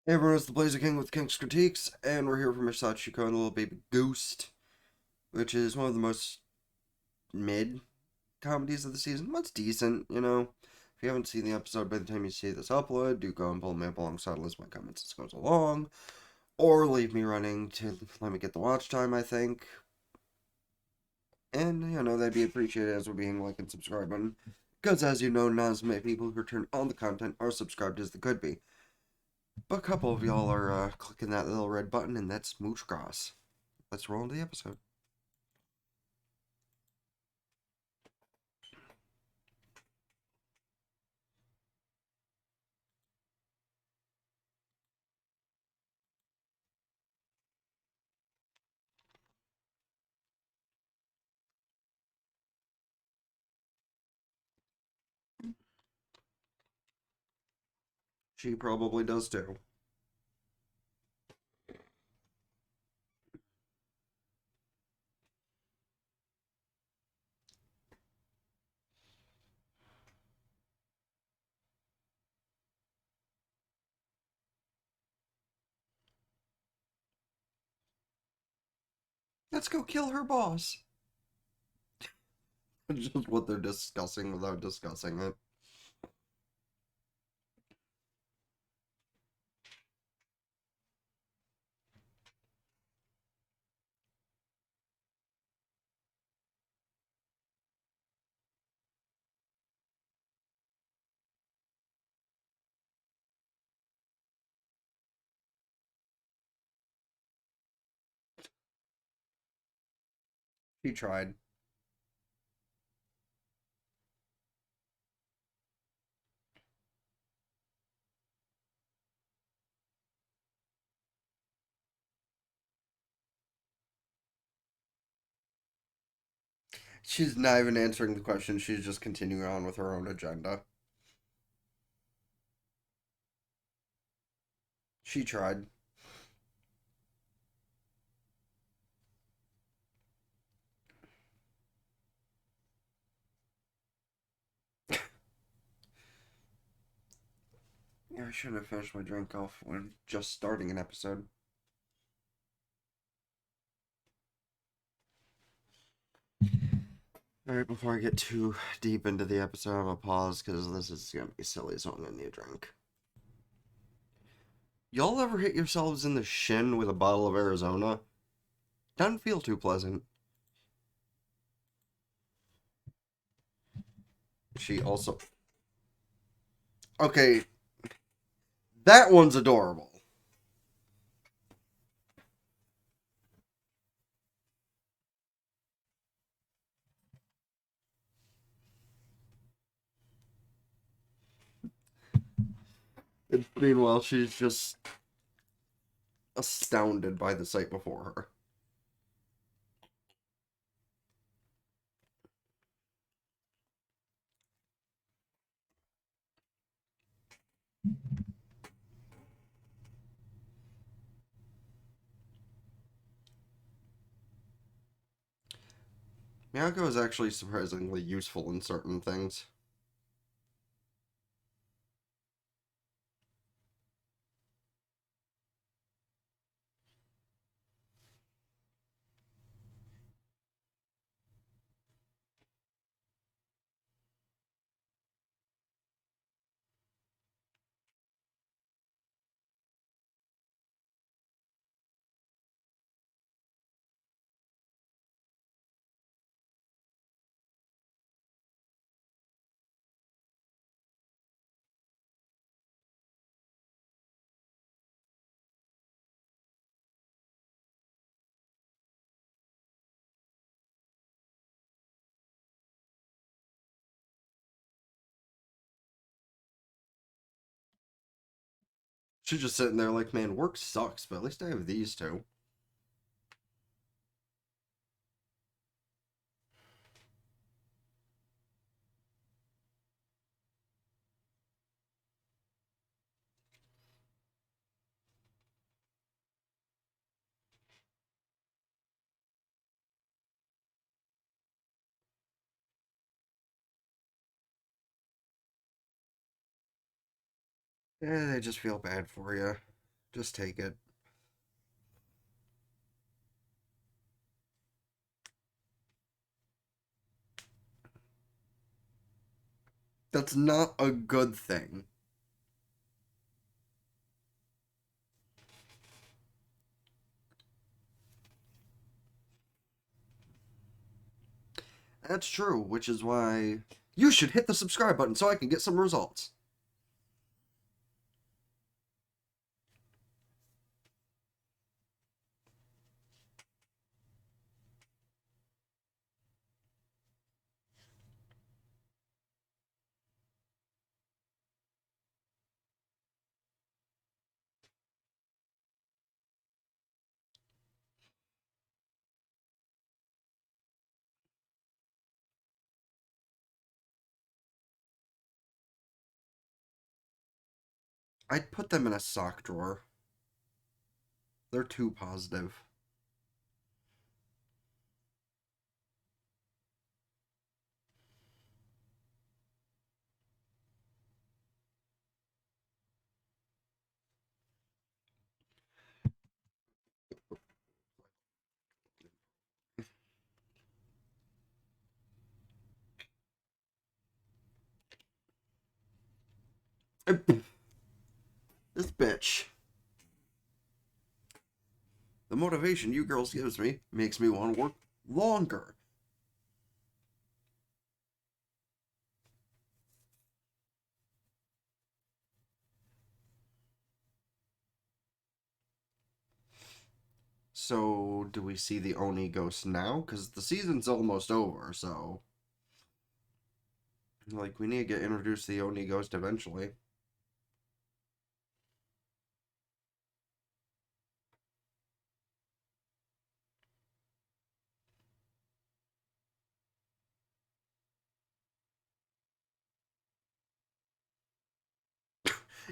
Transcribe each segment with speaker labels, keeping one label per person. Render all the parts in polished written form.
Speaker 1: Hey everyone, it's the Blazer King with King's Critiques, and we're here for Ms. Sachiko and the Little Baby Ghost, which is one of the most mid comedies of the season. What's decent, you know. If you haven't seen the episode by the time you see this upload, do go and pull me up alongside list my comments as it goes along, or leave me running to let me get the watch time, I think. And, that'd be appreciated as we're being like and subscribe button. Because as you know, not as many people who turn on the content are subscribed as they could be. But a couple of y'all are clicking that little red button, and that's Mooch Cross. Let's roll into the episode. She probably does too. Let's go kill her boss. Just what they're discussing without discussing it. She tried. She's not even answering the question. She's just continuing on with her own agenda. She tried. Yeah, I shouldn't have finished my drink off when just starting an episode. Alright, before I get too deep into the episode, I'm gonna pause because this is gonna be silly, so I'm gonna need a drink. Y'all ever hit yourselves in the shin with a bottle of Arizona? Doesn't feel too pleasant. She also. Okay, that one's adorable. And meanwhile, she's just astounded by the sight before her. Miyako is actually surprisingly useful in certain things. She's just sitting there like, man, work sucks, but at least I have these two. They just feel bad for you. Just take it. That's not a good thing. That's true, which is why you should hit the subscribe button so I can get some results. I'd put them in a sock drawer. They're too positive. This bitch. The motivation you girls gives me makes me want to work longer. So, do we see the Oni ghost now? Because the season's almost over, so. Like, we need to get introduced to the Oni ghost eventually.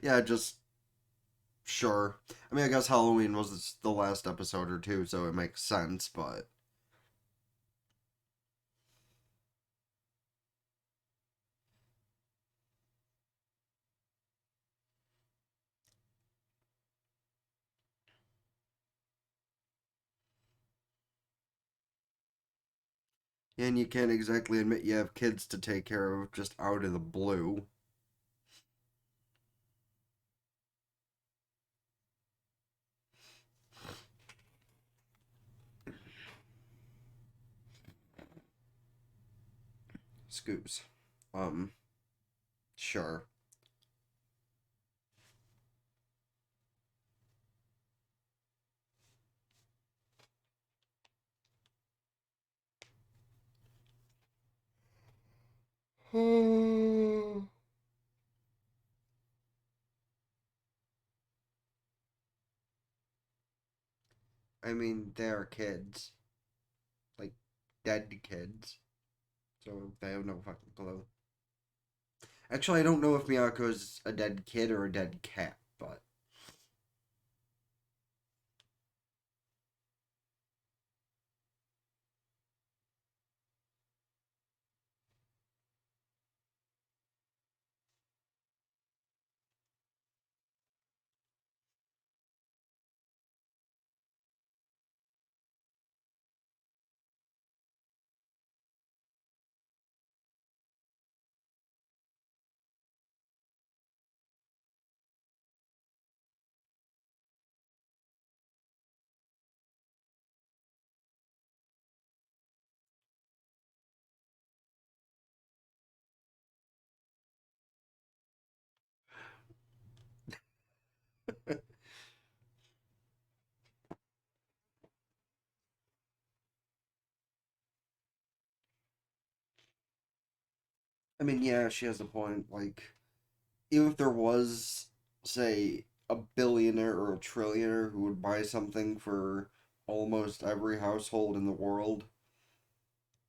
Speaker 1: Yeah, just. Sure. I mean, I guess Halloween was the last episode or two, so it makes sense, but. And you can't exactly admit you have kids to take care of just out of the blue. Scoops. Um, sure. I mean, they're kids. Like, dead kids. So they have no fucking clue. Actually, I don't know if Miyako's a dead kid or a dead cat, but. I mean, yeah, she has a point. Like, even if there was, say, a billionaire or a trillionaire who would buy something for almost every household in the world,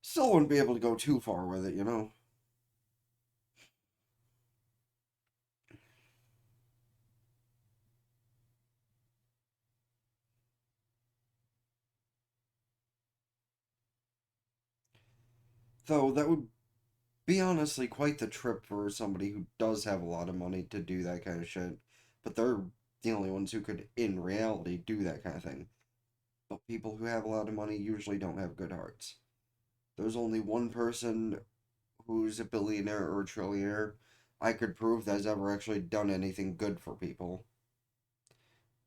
Speaker 1: still wouldn't be able to go too far with it, you know? Though that would be honestly quite the trip for somebody who does have a lot of money to do that kind of shit. But they're the only ones who could, in reality, do that kind of thing. But people who have a lot of money usually don't have good hearts. There's only one person who's a billionaire or a trillionaire I could prove that has ever actually done anything good for people.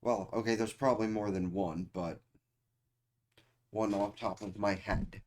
Speaker 1: Well, okay, there's probably more than one, but one off top of my head.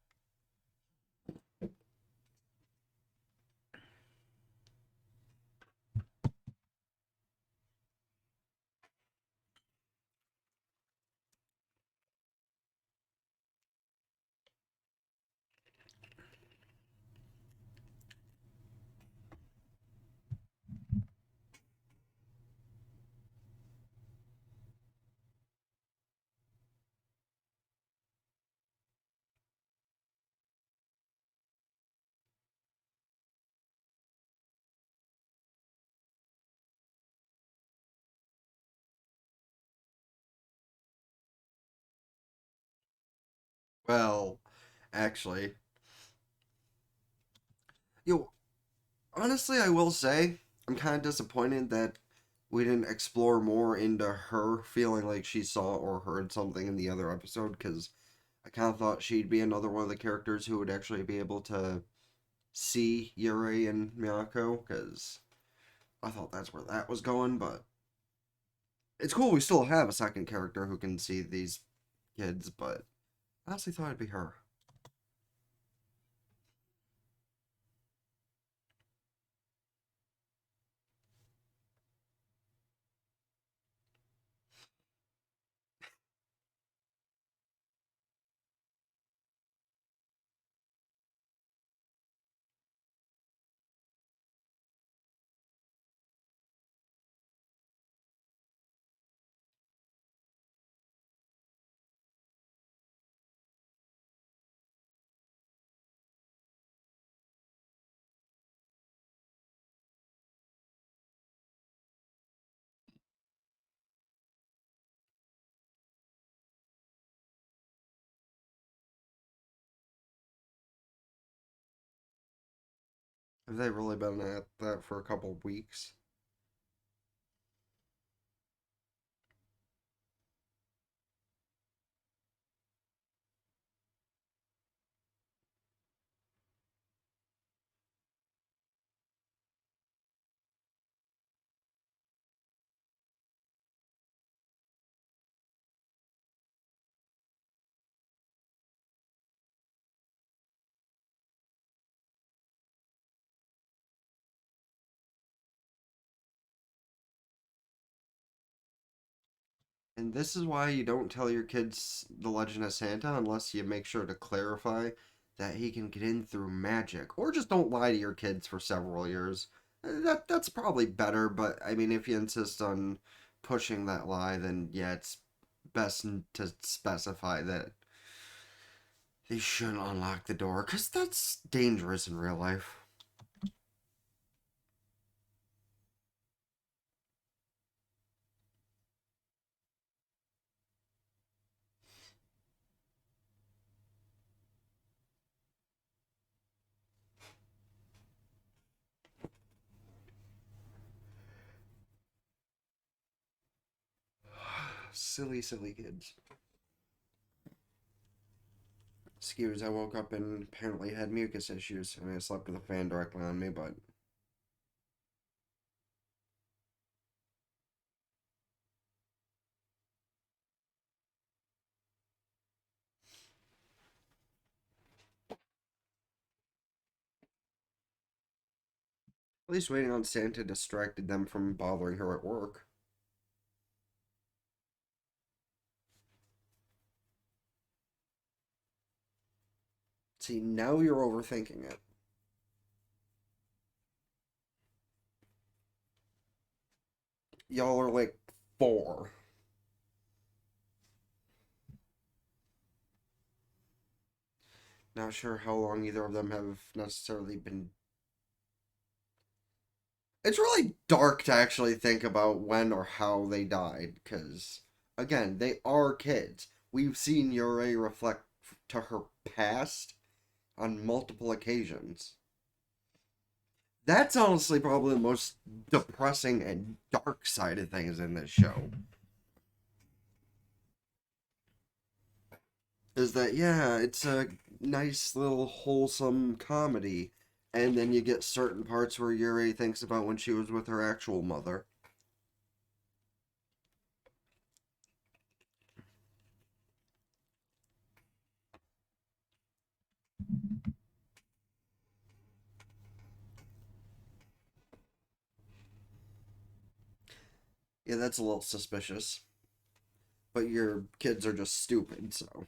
Speaker 1: Well, actually, yo, honestly, I will say I'm kind of disappointed that we didn't explore more into her feeling like she saw or heard something in the other episode because I kind of thought she'd be another one of the characters who would actually be able to see Yuri and Miyako because I thought that's where that was going. But it's cool we still have a second character who can see these kids, but I honestly thought it'd be her. Have they really been at that for a couple weeks? And this is why you don't tell your kids the Legend of Santa unless you make sure to clarify that he can get in through magic, or just don't lie to your kids for several years. That's probably better, but I mean, if you insist on pushing that lie, then yeah, it's best to specify that they shouldn't unlock the door, because that's dangerous in real life. Silly, silly kids. Excuse, I woke up and apparently had mucus issues, and I slept with a fan directly on me, but at least waiting on Santa distracted them from bothering her at work. See, now you're overthinking it. Y'all are like 4. Not sure how long either of them have necessarily been. It's really dark to actually think about when or how they died, because, again, they are kids. We've seen Yurei reflect to her past on multiple occasions. That's honestly probably the most depressing and dark side of things in this show. Is that, yeah, it's a nice little wholesome comedy. And then you get certain parts where Yuri thinks about when she was with her actual mother. Yeah, that's a little suspicious. But your kids are just stupid, so.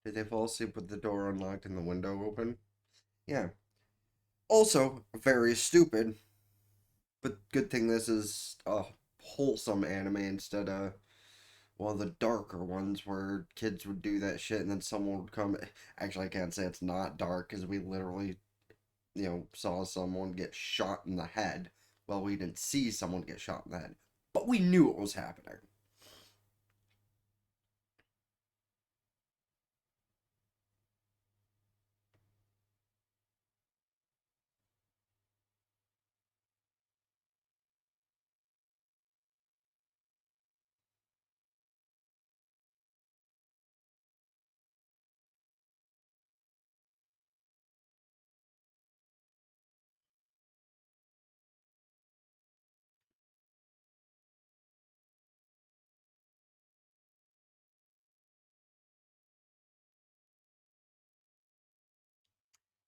Speaker 1: Did they fall asleep with the door unlocked and the window open? Yeah. Also, very stupid. But good thing this is a wholesome anime instead of one of the darker ones where kids would do that shit and then someone would come. Actually, I can't say it's not dark because we literally, saw someone get shot in the head. Well, we didn't see someone get shot in the head, but we knew it was happening.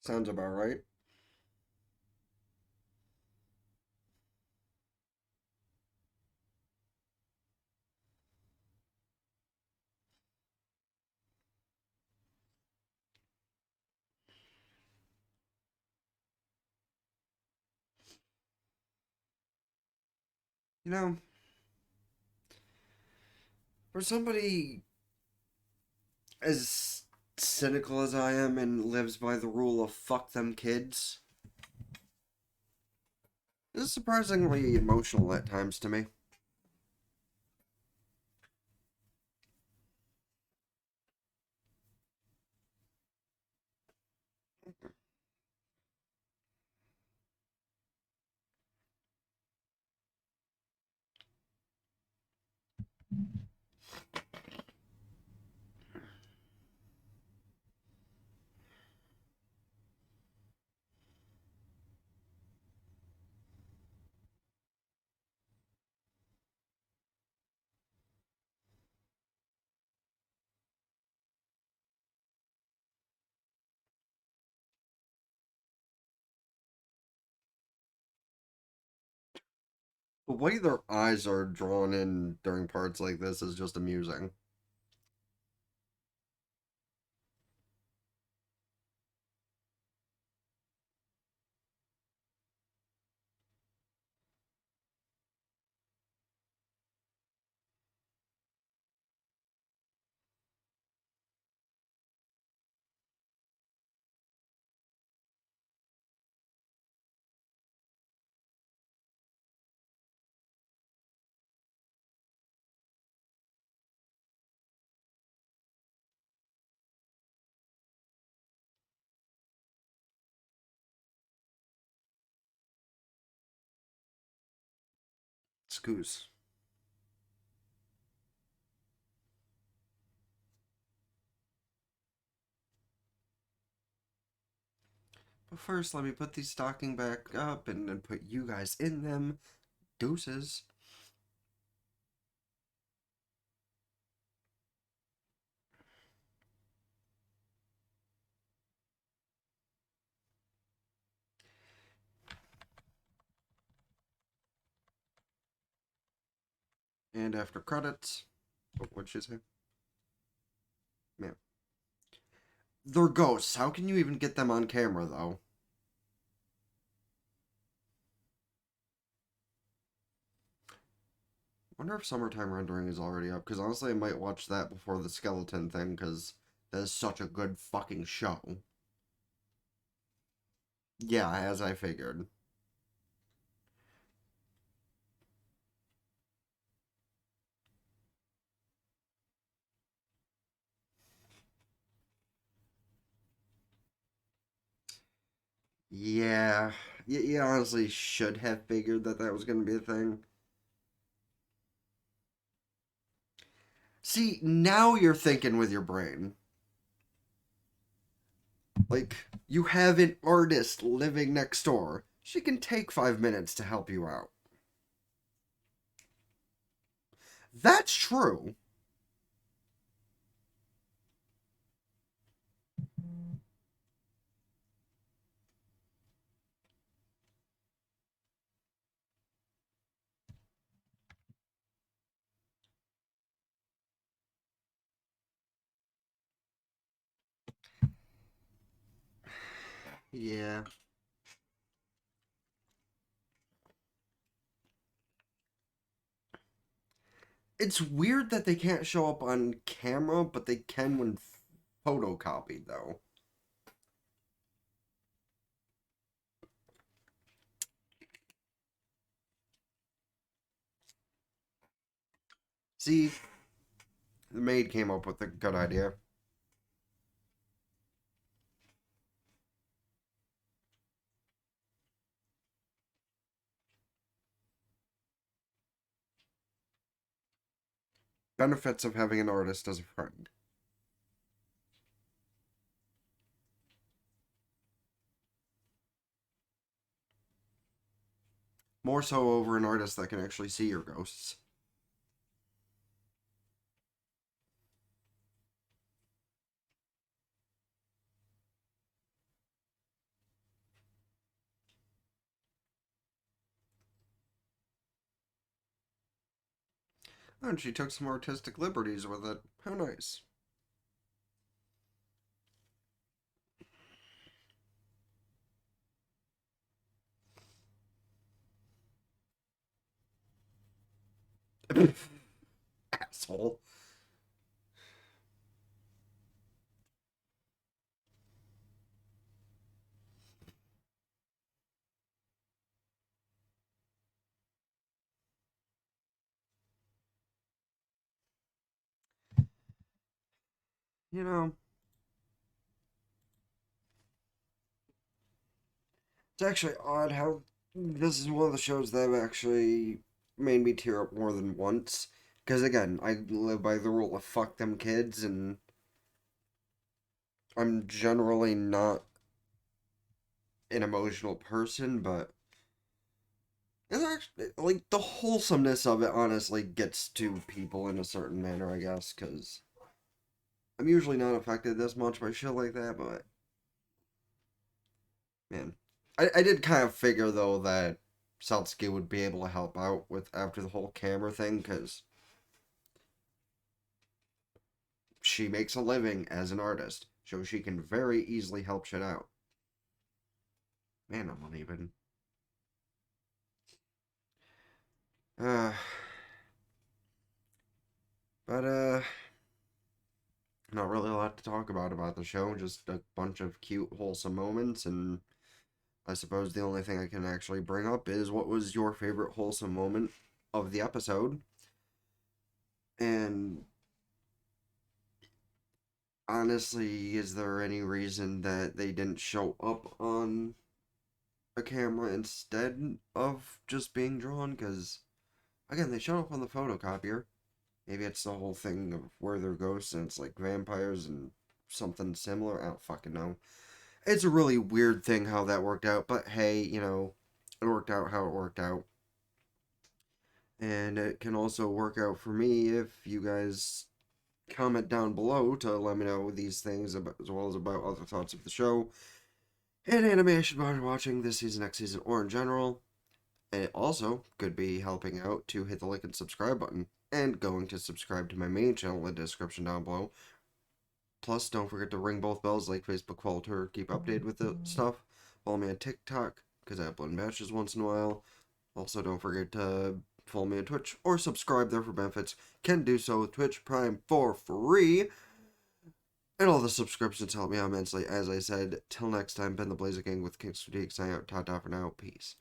Speaker 1: Sounds about right. You know, for somebody as cynical as I am and lives by the rule of fuck them kids, this is surprisingly emotional at times to me. The way their eyes are drawn in during parts like this is just amusing. Excuse. But first, let me put these stocking back up and then put you guys in them. Deuces. And after credits, what'd she say? Man, they're ghosts. How can you even get them on camera, though? Wonder if summertime rendering is already up. Because honestly, I might watch that before the skeleton thing. Because that is such a good fucking show. Yeah, as I figured. Yeah, you honestly should have figured that that was going to be a thing. See, now you're thinking with your brain. Like, you have an artist living next door. She can take 5 minutes to help you out. That's true. Yeah. It's weird that they can't show up on camera, but they can when photocopied, though. See, the maid came up with a good idea. Benefits of having an artist as a friend. More so over an artist that can actually see your ghosts. And she took some artistic liberties with it. How nice. Asshole. You know, it's actually odd how this is one of the shows that have actually made me tear up more than once. Because again, I live by the rule of fuck them kids, and I'm generally not an emotional person, but it's actually like the wholesomeness of it honestly gets to people in a certain manner, I guess, because I'm usually not affected this much by shit like that, but man. I did kind of figure though that Satsuki would be able to help out with after the whole camera thing, because she makes a living as an artist, so she can very easily help shit out. Man, I'm uneven. Uh, but not really a lot to talk about the show. Just a bunch of cute, wholesome moments, and I suppose the only thing I can actually bring up is what was your favorite wholesome moment of the episode, and honestly, is there any reason that they didn't show up on a camera instead of just being drawn? Because again, they showed up on the photocopier. Maybe it's the whole thing of where they're ghosts and it's like vampires and something similar. I don't fucking know. It's a really weird thing how that worked out, but hey, it worked out how it worked out. And it can also work out for me if you guys comment down below to let me know these things about, as well as about other thoughts of the show and animation about watching this season, next season, or in general. And it also could be helping out to hit the like and subscribe button and going to subscribe to my main channel in the description down below. Plus, don't forget to ring both bells like Facebook follow to keep updated with the stuff. Follow me on TikTok because I upload matches once in a while. Also, don't forget to follow me on Twitch or subscribe there for benefits. Can do so with Twitch Prime for free. And all the subscriptions help me out immensely. As I said, till next time, been the Blazer Gang with Kritique signing out. Ta-ta for now. Peace.